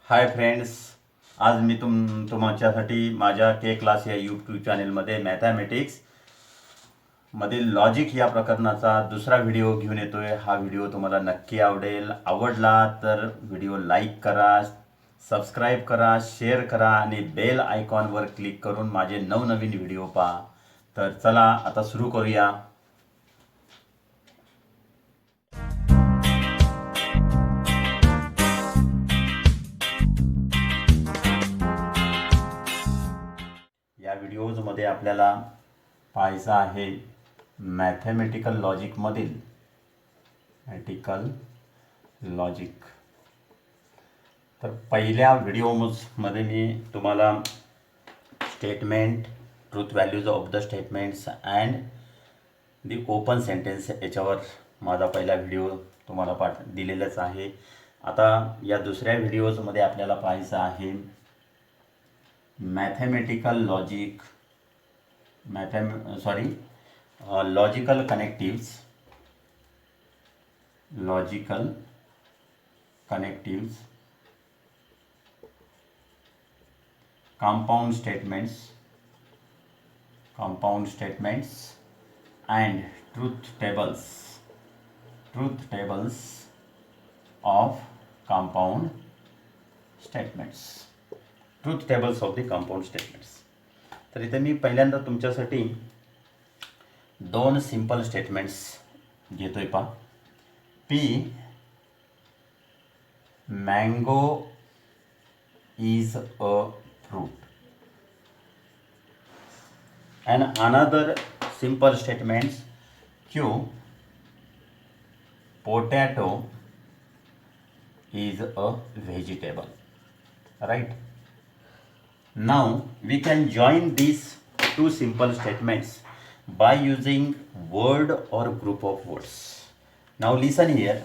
Hi friends, आज मी तुमच्यासाठी माझ्या के क्लास या यूट्यूब चॅनेलमध्ये मॅथमॅटिक्स मधील लॉजिक या प्रकरणाचा दुसरा व्हिडिओ घेऊन येतोय. हा व्हिडिओ तुम्हाला नक्की आवडेल. आवडला तर व्हिडिओ लाईक करा, सबस्क्राईब करा, शेअर करा आणि बेल आयकॉनवर क्लिक करून माझे नवनवीन व्हिडिओ पहा. तर चला आता सुरू करूया. या व्हिडिओजमध्ये आपल्याला पाहायचं आहे मॅथमॅटिकल लॉजिकमधील लॉजिक. तर पहिल्या व्हिडिओमध्ये मी तुम्हाला statement, truth values of the statements and the open sentence याच्यावर माझा पहिला व्हिडिओ तुम्हाला दिलेलाच आहे. आता या दुसऱ्या व्हिडिओजमध्ये आपल्याला पाहायचं आहे mathematical logic logical connectives, compound statements and truth tables of compound statements. Truth tables of the compound statements. तर इथे मी पहिल्यांदा तुमच्यासाठी दोन सिंपल स्टेटमेंट्स घेतोय. पा P mango is a fruit, and another simple statements Q potato is a vegetable. Right? Now we can join these two simple statements by using word or group of words. Now listen here.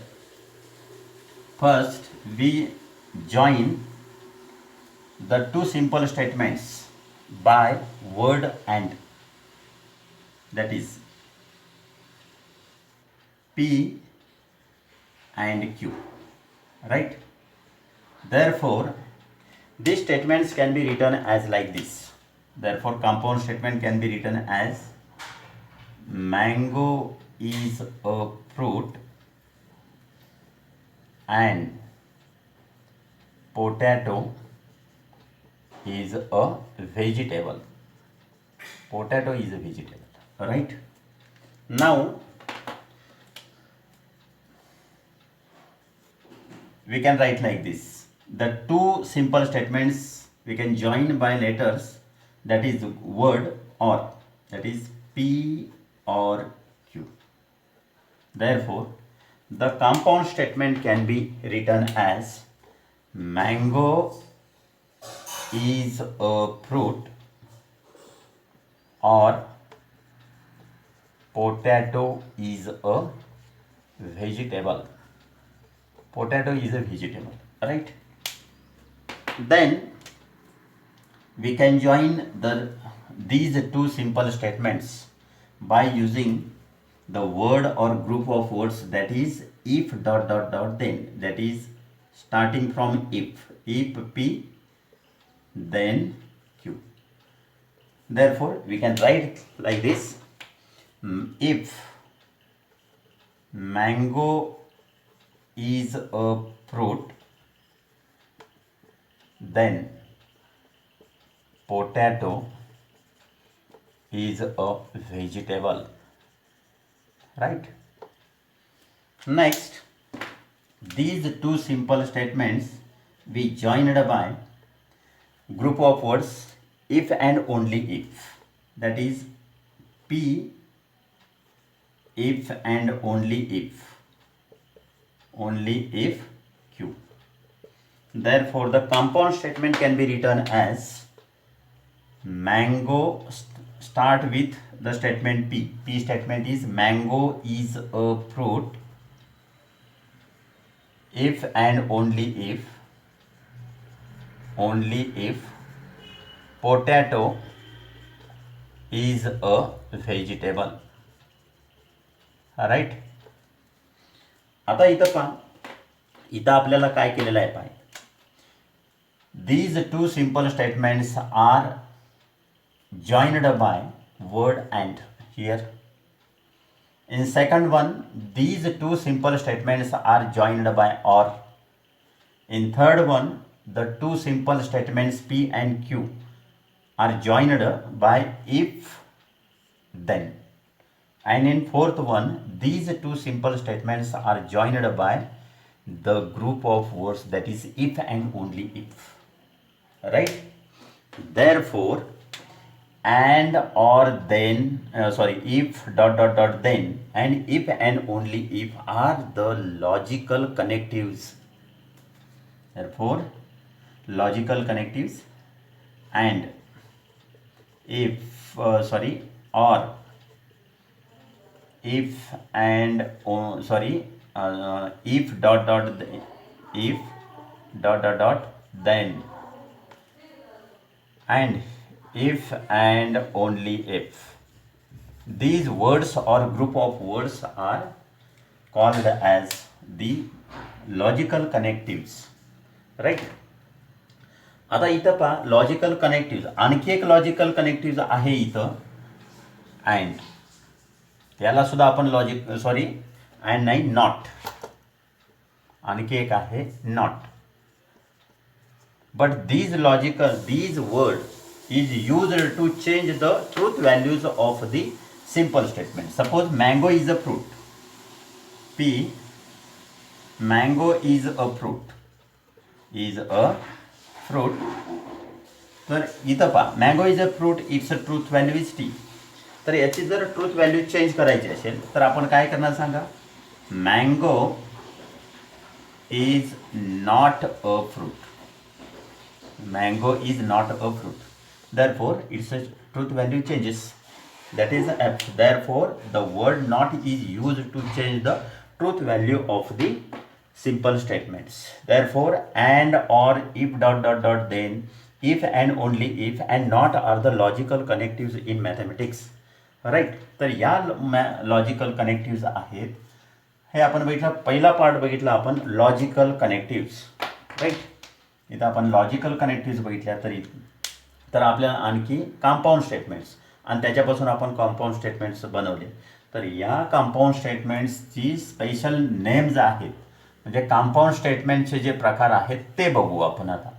First we join the two simple statements by word and, that is P and Q. Right? Therefore these statements can be written as like this. Therefore compound statement can be written as mango is a fruit and potato is a vegetable. Potato is a vegetable. Right? Now we can write like this. The two simple statements we can join by letters, that is word or, that is P or Q. Therefore the compound statement can be written as mango is a fruit or potato is a vegetable. Potato is a vegetable. Right? Then we can join these two simple statements by using the word or group of words, that is if dot dot dot then, that is starting from if P then Q. Therefore we can write like this. If mango is a fruit, then potato is a vegetable. Right? Next, these two simple statements we joined by group of words if and only if, that is P if and only if Q. Therefore the compound statement can be written as mango, start with the statement P. P statement is mango is a fruit if and only if potato is a vegetable. Right. आता इथं पहा, इथं आपल्याला काय केलेलं आहे P, these two simple statements are joined by word and. Here in second one, these two simple statements are joined by or. In third one, the two simple statements P and Q are joined by if then. And in fourth one, these two simple statements are joined by the group of words that is if and only if. Right? Therefore, and or then if then and if and only if are the logical connectives. Therefore, logical connectives and if or if and if if then and if and only if. These words or group of words are called as the logical connectives. Right. आता इथं पहा logical connective, आणखी एक logical connective आहे इथं and. याला सुद्धा आपण अँड नाही नॉट. आणखी एक आहे not. But these word is used to change the truth values of the simple statement. Suppose mango is a fruit. P, mango is a fruit. तर इथं पहा mango is a fruit, it's a truth value is T. तर याची जर truth value change करायची असेल तर आपण काय करणार सांगा. Mango is not a fruit. Mango is not a fruit. therefore its truth value changes, that is f. therefore the word not is used to change the truth value of the simple statements. therefore and or if then if and only if and not are the logical connectives in mathematics. Right. तर या logical कनेक्टिव्ज आहेत. हे आपण बघितलं, पहिला part बघितला आपण logical कनेक्टिव्ज. Right. इथं आपण लॉजिकल कनेक्टिव्ज बघितल्या तर आपल्याला आणखी कंपाऊंड स्टेटमेंट्स आणि त्याच्यापासून आपण कंपाऊंड स्टेटमेंट्स बनवले. तर या कंपाऊंड स्टेटमेंट्सची स्पेशल नेम्स आहेत. म्हणजे कंपाऊंड स्टेटमेंटचे जे प्रकार आहेत ते बघू आपण आता.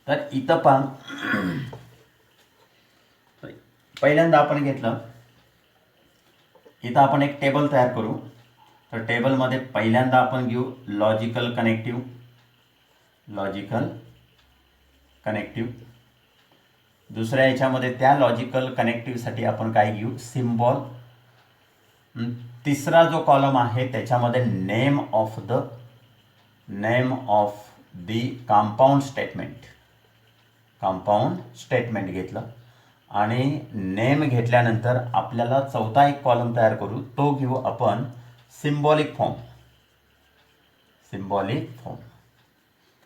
तर इथं पण पहिल्यांदा आपण घेतलं, इथं आपण एक टेबल तयार करू. तर टेबलमध्ये पहिल्यांदा आपण घेऊ लॉजिकल कनेक्टिव्ह. दुसऱ्या याच्यामध्ये त्या लॉजिकल कनेक्टिव्हसाठी आपण काय घेऊ, सिम्बॉल. तिसरा जो कॉलम आहे त्याच्यामध्ये name of the compound statement घेतलं. आणि नेम घेतल्यानंतर आपल्याला चौथा एक कॉलम तयार करू, तो घेऊ आपण सिम्बॉलिक फॉर्म.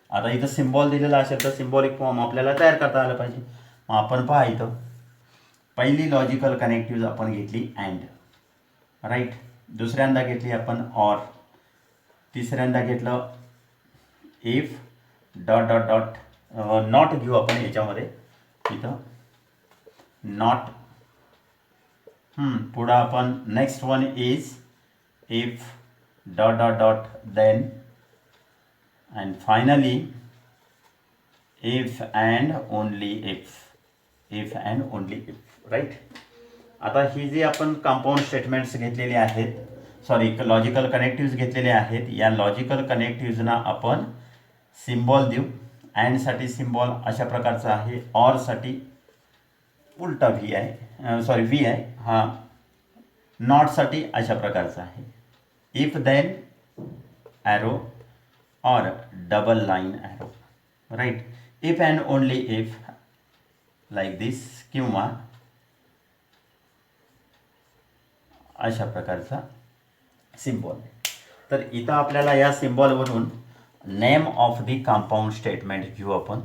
आता इथं सिम्बॉल दिलेला असेल तर सिम्बॉलिक फॉर्म आपल्याला तयार करता आलं पाहिजे. मग आपण पहा इथं पहिली लॉजिकल कनेक्टिव्ह आपण घेतली अँड. राईट. दुसऱ्यांदा घेतली आपण ऑर. तिसऱ्यांदा घेतलं इफ नॉट घेऊ आपण याच्यामध्ये. इथं नॉट. पुढं आपण next one is if then and finally if and only if. Right. आता ही जी आपण कंपाऊंड स्टेटमेंट्स घेतलेले आहेत, लॉजिकल कनेक्टिव्ज घेतलेले आहेत, या लॉजिकल कनेक्टिव्जना आपण सिम्बॉल देऊ. अँडसाठी सिम्बॉल अशा प्रकारचा आहे. ऑरसाठी उलटा व्ही आहे. हा नॉटसाठी अशा प्रकारचा आहे. इफ देन ॲरो और double line arrow. Right. If and only if like this किंवा अशा प्रकारचा सिम्बॉल. तर इथं आपल्याला या सिम्बॉलवरून name of the compound statement घेऊ आपण.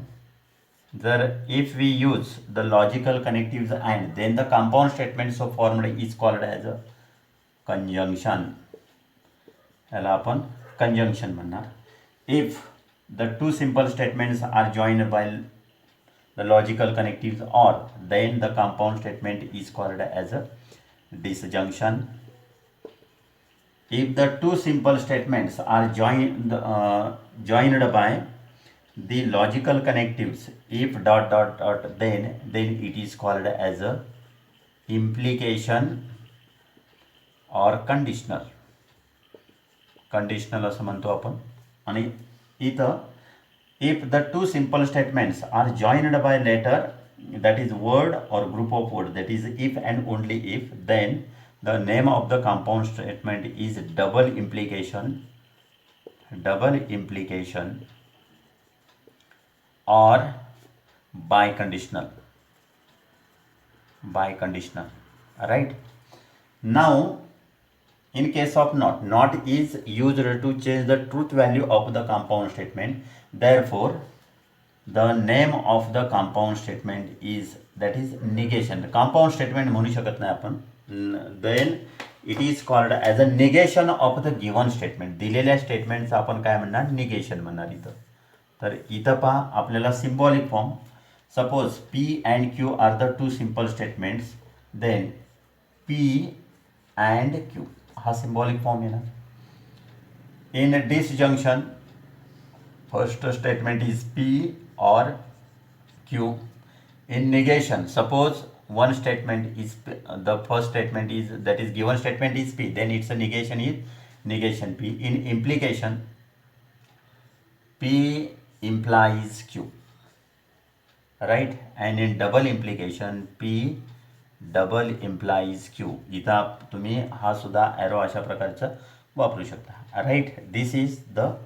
जर if we use the logical connectives and then the compound statement so formed is called as a conjunction. याला आपण कंजंक्शन म्हणणार. इफ the two simple statements are joined by the logical connectives, or then the compound statement is called as a disjunction. If the two simple statements are joined by the logical connectives, if dot dot dot, then it is called as a implication or conditional असं म्हणतो आपण. आणि इथं if the two simple statements are joined by letter, that is word or group of word, that is if and only if, then the name of the compound statement is double implication or biconditional. Right? Now in case of not is used to change the truth value of the compound statement. Therefore the name of the compound statement is, that is negation. Compound statement म्हणू शकत नाही आपण. Then it is called as a negation of the given statement. दिलेल्या स्टेटमेंटचं आपण काय म्हणणार, negation म्हणणार इथं. तर इथं पहा आपल्याला symbolic form, suppose P and Q are the two simple statements, then P and Q हा सिम्बॉलिक फॉर्म येणार. In disjunction, first statement is P or Q. In negation, suppose one statement is the first statement is, that is given statement is P, then its a negation is negation P. In implication, P implies Q, right? And in double implication, P double implies Q. इथं तुम्ही हा सुद्धा arrow अशा प्रकारचा वापरू शकता, right? This is the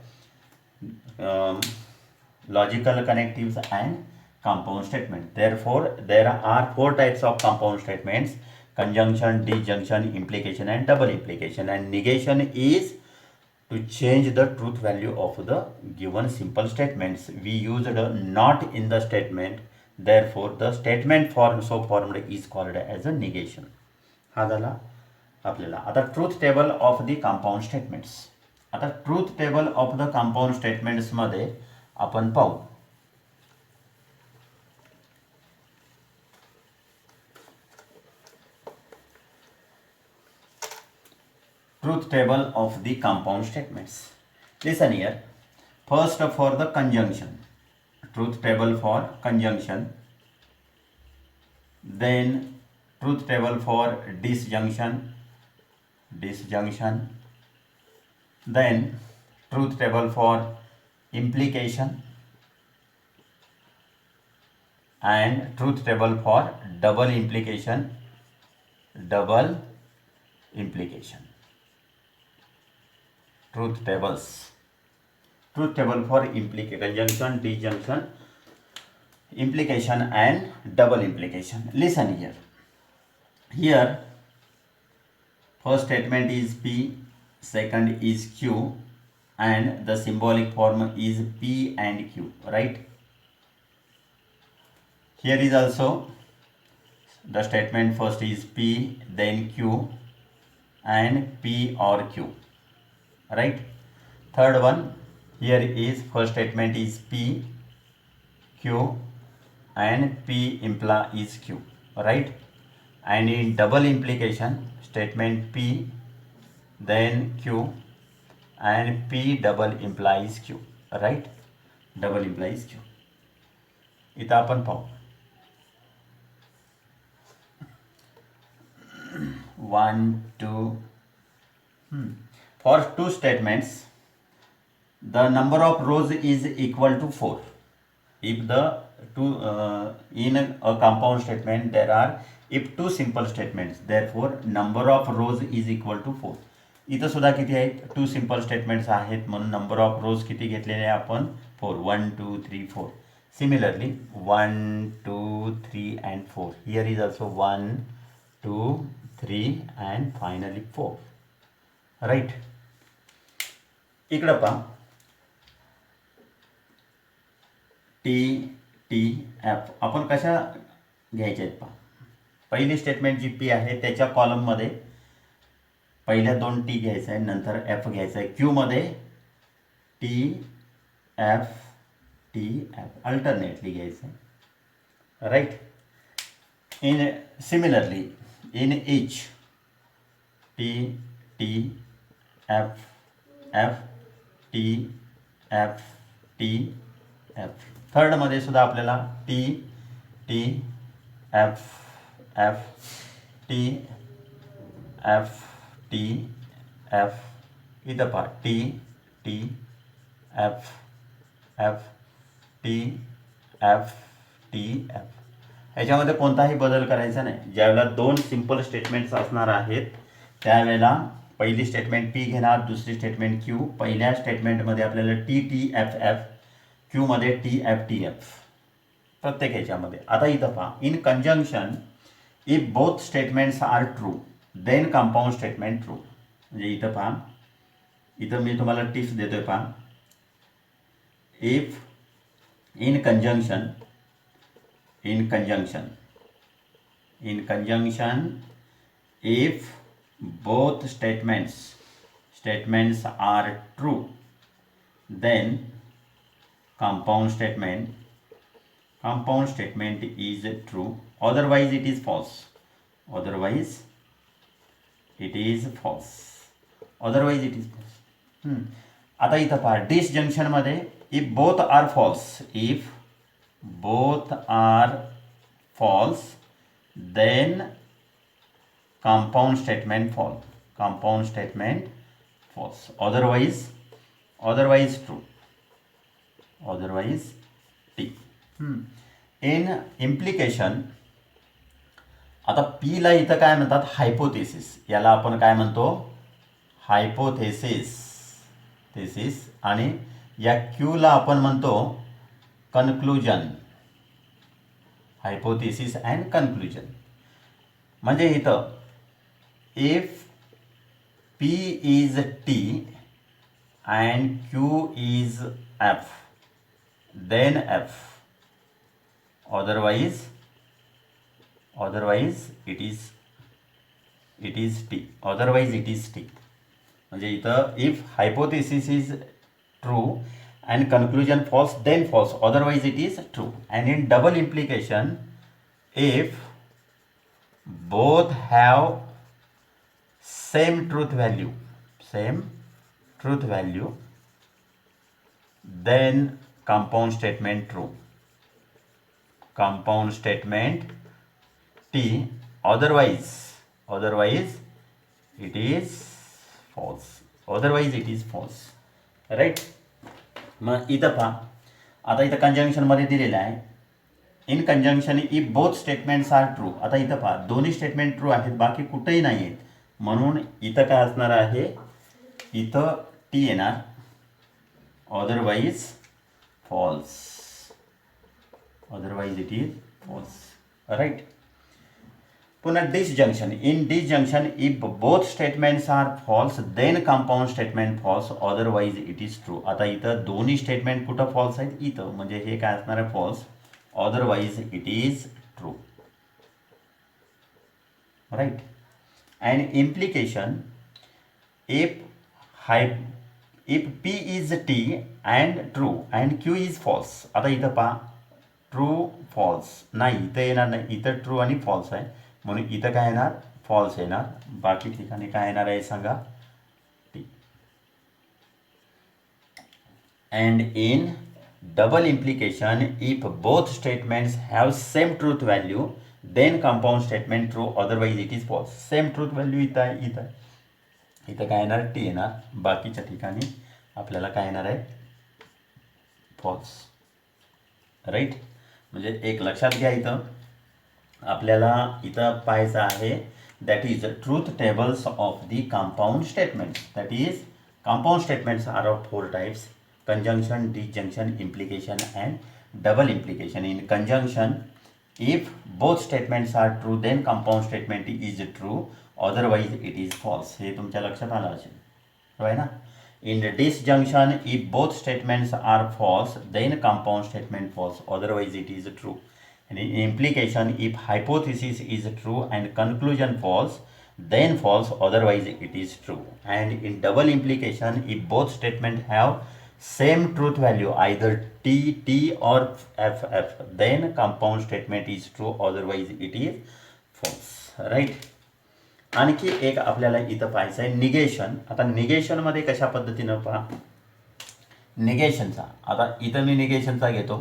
logical connectives and compound statement. Therefore there are four types of compound statements: conjunction, disjunction, implication and double implication. And negation is to change the truth value of the given simple statements. We used not in the statement, therefore the statement form so formed is called as a negation. हा झाला आपल्याला. आता truth table of the compound statements. आता truth table of the compound स्टेटमेंट्समध्ये आपण पाहू. Truth table of the compound statements. Listen here. First for the conjunction, truth table for conjunction. Then truth table for disjunction. Then truth table for implication and truth table for double implication. Truth tables. Truth table for conjunction, disjunction, implication and double implication. Listen here. Here first statement is P, second is Q, and the symbolic form is P and Q, right? Here is also the statement first is P, then Q and P or Q, right? Third one, here is first statement is P, Q and P implies Q, right? And in double implication, statement P, then Q and P double implies Q, right? Double implies Q. इथं आपण पाहू. 1 2 For two statements, the number of rows is equal to 4. If the two in a compound statement there are, if two simple statements, therefore number of rows is equal to 4. इथं सुद्धा किती आहेत, to simple statements आहेत म्हणून number of रोज किती घेतलेले आहे आपण, 4. 1 2 3 4. Similarly 1 2 3 and 4. Here is also 1 2 3 and finally 4, right? इकडं पहा टी टी एफ आपण कशा घ्यायच्या आहेत पहा. पहिली स्टेटमेंट जी पी आहे त्याच्या कॉलममध्ये पहिल्या दोन टी घ्यायचं आहे, नंतर एफ घ्यायचं आहे. क्यूमध्ये T F T F alternately घ्यायचं right. In similarly in each T T F F T F T F. थर्डमध्ये सुद्धा आपल्याला T T F F T F T F. इथं पहा T T F F T F T F. ह्याच्यामध्ये कोणताही बदल करायचा नाही. ज्यावेळेला दोन सिम्पल स्टेटमेंट्स असणार आहेत त्यावेळेला पहिली स्टेटमेंट पी घेणार, दुसरी स्टेटमेंट क्यू. पहिल्या स्टेटमेंटमध्ये आपल्याला टी टी एफ एफ, क्यूमध्ये टी एफ टी एफ प्रत्येक ह्याच्यामध्ये. आता इथं पहा in conjunction if both statements are true then compound statement true. म्हणजे इथं पहा, इथं मी तुम्हाला टिप्स देतोय पहा. If in conjunction if both statements are true then compound statement is true, otherwise it is false. आता इथं पहा डिसजंक्शनमध्ये if both are false then compound statement false, otherwise true, T. In implication आता P ला इथं काय म्हणतात hypothesis. याला आपण काय म्हणतो हायपोथेसिस. आणि या Q ला आपण म्हणतो कन्क्लुजन. Hypothesis and conclusion. म्हणजे इथं if P is T and Q is F then F, otherwise it is T. म्हणजे इथं if hypothesis is true and conclusion false then false, otherwise it is true. And in double implication if both have same truth value then compound statement true, T, otherwise it is false, right. मग इथं पहा, आता इथं कंजंक्शनमध्ये दिलेलं आहे in conjunction if both statements are true. आता इथं पहा दोन्ही स्टेटमेंट ट्रू आहेत, बाकी कुठेही नाही आहेत, म्हणून इथं काय असणार आहे, इथं टी येणार, otherwise it is false, right. पुन्हा disjunction in disjunction if both statements are false then compound statement false, otherwise it is true. आता इथं दोन्ही स्टेटमेंट कुठं फॉल्स आहेत, इथं, म्हणजे हे काय असणार आहे false, otherwise it is true, right. And implication if P is T and true and Q is false. आता इथं पहा ट्रू फॉल्स नाही, इथं येणार नाही, इथं ट्रू आणि फॉल्स आहे, म्हणून इथं काय येणार फॉल्स येणार, बाकी ठिकाणी काय येणार आहे सांगा T. And in double implication if both statements have same truth value then compound statement true, otherwise it is false. Same truth value इथं आहे, इथं काय येणार टी येणार, बाकीच्या ठिकाणी आपल्याला काय येणार आहे फॉल्स, राईट. म्हणजे एक लक्षात घ्या, इथं आपल्याला इथं पाहायचं आहे that is truth tables of the compound statements. That is compound statements are of 4 types: conjunction, disjunction, implication and double implication. In conjunction if both statements are true then compound statement is true, otherwise it is false. हे तुमच्या लक्षात आलं असेल, होय ना. In disjunction, if both statements are false, then compound statement false, otherwise it is true. And in implication, if hypothesis is true and conclusion false, then false, otherwise it is true. And in double implication, if both statements have same truth value either T or F, then compound statement is true, otherwise it is false, right? आणखी एक आपल्याला इथं पाहायचं आहे negation. आता निगेशनमध्ये कशा पद्धतीनं पहा, निगेशनचा आता इथं मी निगेशनचा घेतो,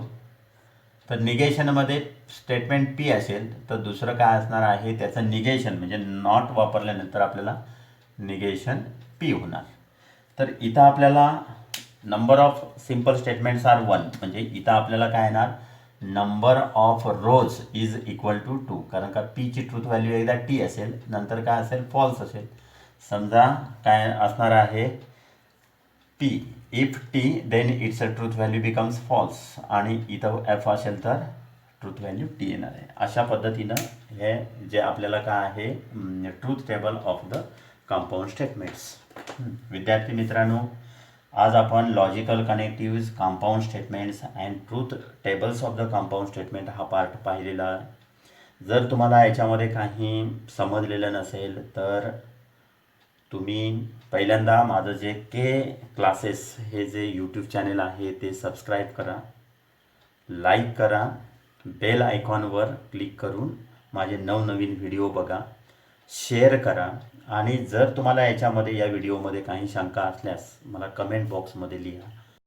तर निगेशनमध्ये स्टेटमेंट पी असेल तर दुसरं काय असणार आहे त्याचं निगेशन म्हणजे नॉट वापरल्यानंतर आपल्याला निगेशन पी होणार. तर इथं आपल्याला number of simple statements are 1, म्हणजे इथं आपल्याला काय येणार number of rows is equal to 2, कारण का पीची ट्रूथ व्हॅल्यू एकदा टी असेल नंतर काय असेल फॉल्स असेल. समजा काय असणार आहे P if T then it's a truth value becomes false, आणि इथं एफ असेल तर ट्रूथ व्हॅल्यू टी येणार आहे. अशा पद्धतीनं हे जे आपल्याला काय आहे truth table of the compound statements. विद्यार्थी मित्रांनो, आज आपण logical connectives, compound statements and truth tables of the compound statement हा पार्ट पाहिलेला. जर तुम्हाला याच्यामध्ये काही समजलेलं नसेल तर तुम्ही पहिल्यांदा माझं जे के क्लासेस हे जे यूट्यूब चॅनल आहे ते सबस्क्राईब करा, लाईक करा, बेल आयकॉनवर क्लिक करून माझे नवनवीन व्हिडिओ बघा, शेअर करा. आणि जर तुम्हाला याच्यामध्ये या व्हिडिओमध्ये काही शंका असल्यास मला कमेंट बॉक्समध्ये लिहा.